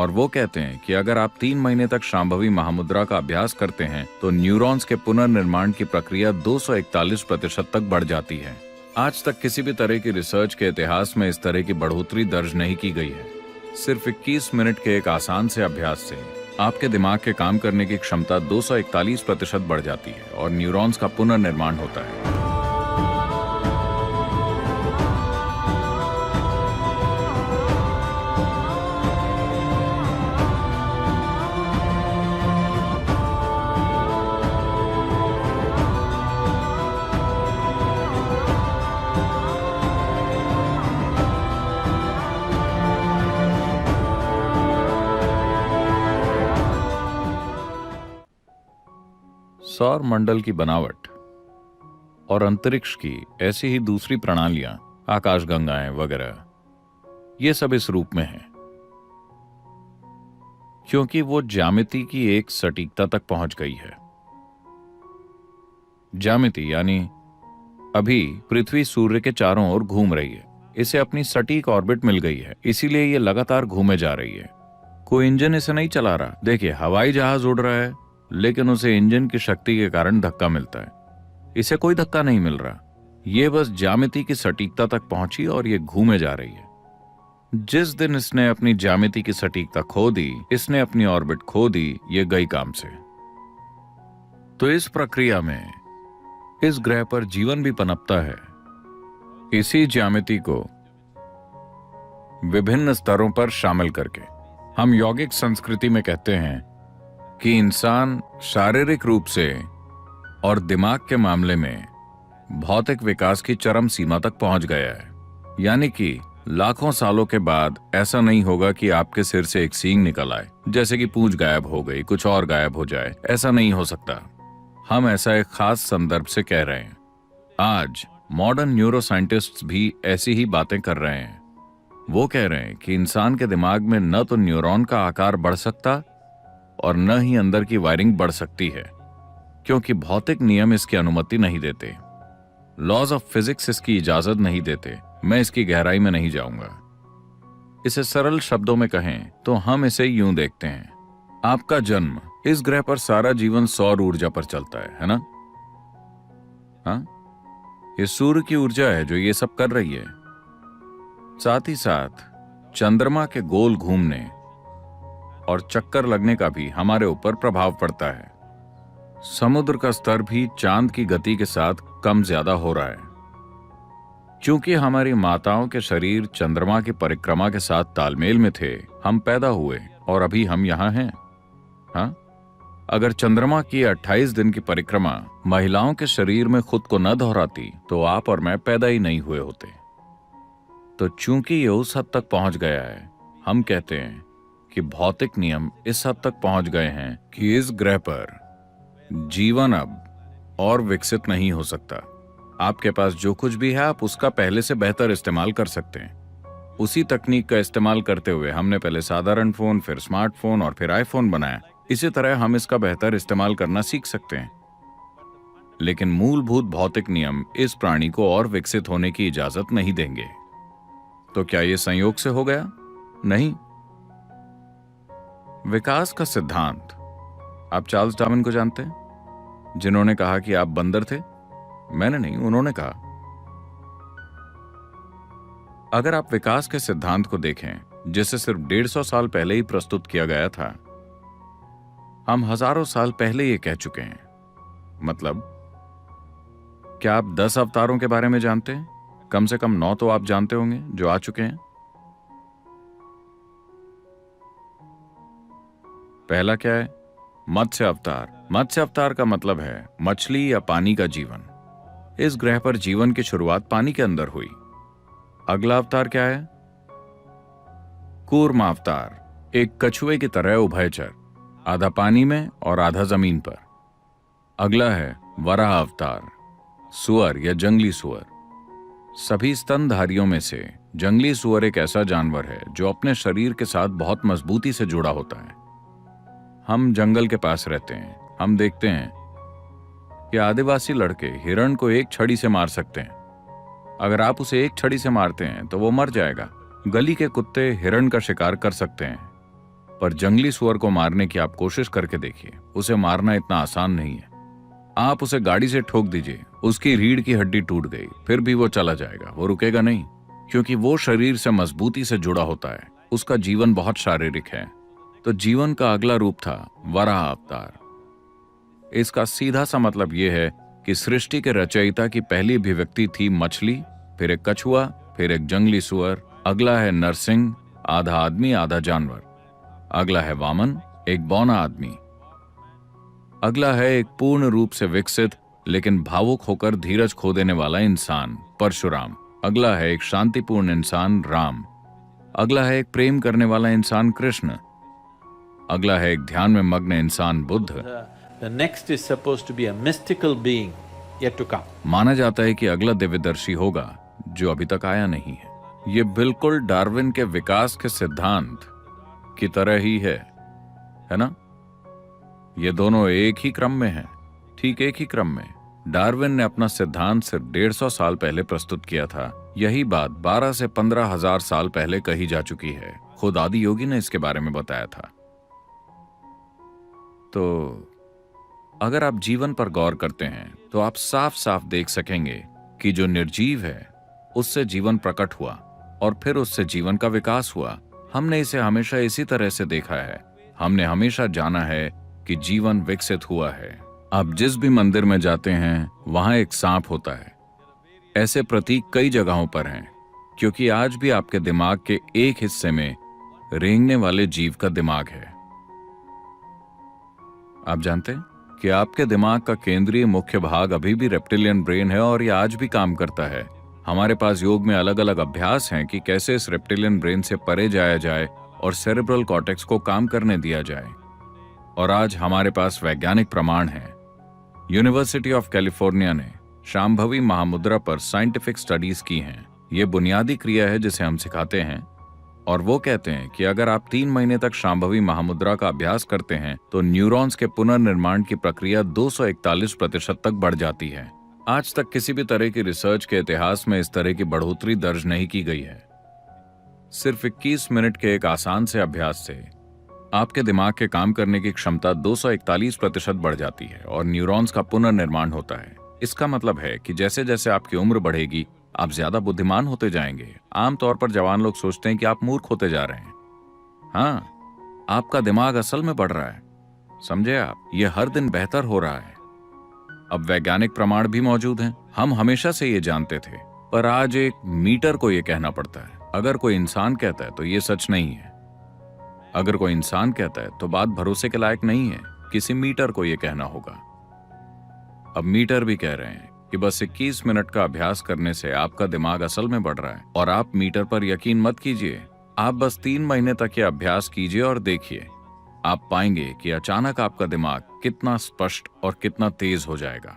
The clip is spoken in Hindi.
और वो कहते हैं कि अगर आप 3 महीने तक शांभवी महामुद्रा का अभ्यास करते हैं तो न्यूरॉन्स के पुनर्निर्माण की प्रक्रिया 241% तक बढ़ जाती है। आज तक किसी भी तरह की रिसर्च के इतिहास में इस तरह की बढ़ोतरी दर्ज नहीं की गई है। सिर्फ 21 मिनट के एक आसान से अभ्यास से आपके दिमाग के काम करने की क्षमता 241% बढ़ जाती है और न्यूरॉन्स का पुनर्निर्माण होता है। सौर मंडल की बनावट और अंतरिक्ष की ऐसी ही दूसरी प्रणालियां, आकाशगंगाएं वगैरह, ये सब इस रूप में हैं क्योंकि वो ज्यामिति की एक सटीकता तक पहुंच गई है। ज्यामिति यानी अभी पृथ्वी सूर्य के चारों ओर घूम रही है, इसे अपनी सटीक ऑर्बिट मिल गई है, इसीलिए ये लगातार घूमे जा रही है। कोई इंजन इसे नहीं चला रहा। देखिए, हवाई जहाज उड़ रहा है लेकिन उसे इंजन की शक्ति के कारण धक्का मिलता है, इसे कोई धक्का नहीं मिल रहा। ये बस ज्यामिति की सटीकता तक पहुंची और ये घूमे जा रही है। जिस दिन इसने अपनी ज्यामिति की सटीकता खो दी, इसने अपनी ऑर्बिट खो दी, ये गई काम से। तो इस प्रक्रिया में इस ग्रह पर जीवन भी पनपता है। इसी ज्यामिति को विभिन्न स्तरों पर शामिल करके हम यौगिक संस्कृति में कहते हैं कि इंसान शारीरिक रूप से और दिमाग के मामले में भौतिक विकास की चरम सीमा तक पहुंच गया है। यानी कि लाखों सालों के बाद ऐसा नहीं होगा कि आपके सिर से एक सींग निकल आए, जैसे कि पूंछ गायब हो गई, कुछ और गायब हो जाए। ऐसा नहीं हो सकता। हम ऐसा एक खास संदर्भ से कह रहे हैं। आज मॉडर्न न्यूरोसाइंटिस्ट्स भी ऐसी ही बातें कर रहे हैं। वो कह रहे हैं कि इंसान के दिमाग में न तो न्यूरॉन का आकार बढ़ सकता और न ही अंदर की वायरिंग बढ़ सकती है, क्योंकि भौतिक नियम इसकी अनुमति नहीं देते। लॉज ऑफ फिजिक्स इसकी इजाजत नहीं देते। मैं इसकी गहराई में नहीं जाऊंगा। इसे सरल शब्दों में कहें तो हम इसे यूं देखते हैं। आपका जन्म, इस ग्रह पर सारा जीवन सौर ऊर्जा पर चलता है ना? हाँ, ये सूर्य की ऊर्जा है जो ये सब कर रही है। साथ ही साथ चंद्रमा के गोल घूमने और चक्कर लगने का भी हमारे ऊपर प्रभाव पड़ता है। समुद्र का स्तर भी चांद की गति के साथ कम ज्यादा हो रहा है। क्योंकि हमारी माताओं के शरीर चंद्रमा की परिक्रमा के साथ तालमेल में थे, हम पैदा हुए और अभी हम यहाँ हैं। हाँ, अगर चंद्रमा की 28 दिन की परिक्रमा महिलाओं के शरीर में खुद को न दोहराती तो आप और मैं पैदा ही नहीं हुए होते। तो चूंकि ये उस हद तक पहुंच गया है, हम कहते हैं कि भौतिक नियम इस हद तक पहुंच गए हैं कि इस ग्रह पर जीवन अब और विकसित नहीं हो सकता। आपके पास जो कुछ भी है आप उसका पहले से बेहतर इस्तेमाल कर सकते हैं। उसी तकनीक का इस्तेमाल करते हुए हमने पहले साधारण फोन, फिर स्मार्टफोन और फिर आईफोन बनाया। इसी तरह हम इसका बेहतर इस्तेमाल करना सीख सकते हैं। लेकिन मूलभूत भौतिक नियम इस प्राणी को और विकसित होने की इजाजत नहीं देंगे। तो क्या यह संयोग से हो गया? नहीं। विकास का सिद्धांत, आप चार्ल्स डार्विन को जानते हैं, जिन्होंने कहा कि आप बंदर थे? मैंने नहीं, उन्होंने कहा। अगर आप विकास के सिद्धांत को देखें, जिसे सिर्फ 150 साल पहले ही प्रस्तुत किया गया था, हम हजारों साल पहले ये कह चुके हैं। मतलब, क्या आप 10 अवतारों के बारे में जानते हैं? कम से कम 9 तो आप जानते होंगे जो आ चुके हैं। पहला क्या है? मत्स्य अवतार। मत्स्य अवतार का मतलब है मछली या पानी का जीवन। इस ग्रह पर जीवन की शुरुआत पानी के अंदर हुई। अगला अवतार क्या है? कूर्म अवतार, एक कछुए की तरह उभयचर, आधा पानी में और आधा जमीन पर। अगला है वराह अवतार, सुअर या जंगली सुअर। सभी स्तनधारियों में से जंगली सुअर एक ऐसा जानवर है जो अपने शरीर के साथ बहुत मजबूती से जुड़ा होता है। हम जंगल के पास रहते हैं। हम देखते हैं कि आदिवासी लड़के हिरण को एक छड़ी से मार सकते हैं। अगर आप उसे एक छड़ी से मारते हैं तो वो मर जाएगा। गली के कुत्ते हिरण का शिकार कर सकते हैं। पर जंगली सुअर को मारने की आप कोशिश करके देखिए, उसे मारना इतना आसान नहीं है। आप उसे गाड़ी से ठोक दीजिए, उसकी रीढ़ की हड्डी टूट गई, फिर भी वो चला जाएगा, वो रुकेगा नहीं, क्योंकि वो शरीर से मजबूती से जुड़ा होता है। उसका जीवन बहुत शारीरिक है। तो जीवन का अगला रूप था वराह अवतार। इसका सीधा सा मतलब यह है कि सृष्टि के रचयिता की पहली अभिव्यक्ति थी मछली, फिर एक कछुआ, फिर एक जंगली सुअर, अगला है नरसिंह, आधा आदमी आधा जानवर, अगला है वामन, एक बौना आदमी, अगला है एक पूर्ण रूप से विकसित लेकिन भावुक होकर धीरज खो देने वाला इंसान परशुराम, अगला है एक शांतिपूर्ण इंसान राम, अगला है एक प्रेम करने वाला इंसान कृष्ण, अगला है एक ध्यान में मग्न इंसान Buddha. The next is supposed to be a mystical being yet to come. माना जाता है कि अगला दिव्यदर्शी होगा जो अभी तक आया नहीं है। ये बिल्कुल डार्विन के विकास के सिद्धांत की तरह ही है ना? ये दोनों एक ही क्रम में हैं, ठीक एक ही क्रम में। डार्विन ने अपना सिद्धांत सिर्फ 150 साल पहले प्रस्तुत किया था। यही बात 12 से 15 हजार साल पहले कही जा चुकी है। खुद आदि योगी ने इसके बारे में बताया था। तो अगर आप जीवन पर गौर करते हैं तो आप साफ साफ देख सकेंगे कि जो निर्जीव है उससे जीवन प्रकट हुआ और फिर उससे जीवन का विकास हुआ। हमने इसे हमेशा इसी तरह से देखा है। हमने हमेशा जाना है कि जीवन विकसित हुआ है। आप जिस भी मंदिर में जाते हैं वहां एक सांप होता है। ऐसे प्रतीक कई जगहों पर हैं, क्योंकि आज भी आपके दिमाग के एक हिस्से में रेंगने वाले जीव का दिमाग है। आप जानते हैं कि आपके दिमाग का केंद्रीय मुख्य भाग अभी भी रेप्टिलियन ब्रेन है और यह आज भी काम करता है। हमारे पास योग में अलग अलग अभ्यास हैं कि कैसे इस रेप्टिलियन ब्रेन से परे जाया जाए और सेरेब्रल कॉर्टेक्स को काम करने दिया जाए। और आज हमारे पास वैज्ञानिक प्रमाण हैं। यूनिवर्सिटी ऑफ कैलिफोर्निया ने शांभवी महामुद्रा पर साइंटिफिक स्टडीज की हैं। ये बुनियादी क्रिया है जिसे हम सिखाते हैं, और वो कहते हैं कि अगर आप 3 महीने तक शांभवी महामुद्रा का अभ्यास करते हैं तो न्यूरॉन्स के पुनर्निर्माण की प्रक्रिया 241% तक बढ़ जाती है। आज तक किसी भी तरह की रिसर्च के इतिहास में इस तरह की बढ़ोतरी दर्ज नहीं की गई है। सिर्फ 21 मिनट के एक आसान से अभ्यास से आपके दिमाग के काम करने की क्षमता 241% बढ़ जाती है और न्यूरॉन्स का पुनर्निर्माण होता है। इसका मतलब है कि जैसे जैसे आपकी उम्र बढ़ेगी आप ज्यादा बुद्धिमान होते जाएंगे। आमतौर पर जवान लोग सोचते हैं कि आप मूर्ख होते जा रहे हैं। हाँ, आपका दिमाग असल में बढ़ रहा है। समझे आप? ये हर दिन बेहतर हो रहा है। अब वैज्ञानिक प्रमाण भी मौजूद हैं। हम हमेशा से ये जानते थे, पर आज एक मीटर को ये कहना पड़ता है। अगर कोई इंसान कहता है तो ये सच नहीं है। अगर कोई इंसान कहता है तो बात भरोसे के लायक नहीं है। किसी मीटर को ये कहना होगा। अब मीटर भी कह रहे हैं कि बस 21 मिनट का अभ्यास करने से आपका दिमाग असल में बढ़ रहा है। और आप मीटर पर यकीन मत कीजिए, आप बस 3 महीने तक ये अभ्यास कीजिए और देखिए, आप पाएंगे कि अचानक आपका दिमाग कितना स्पष्ट और कितना तेज हो जाएगा।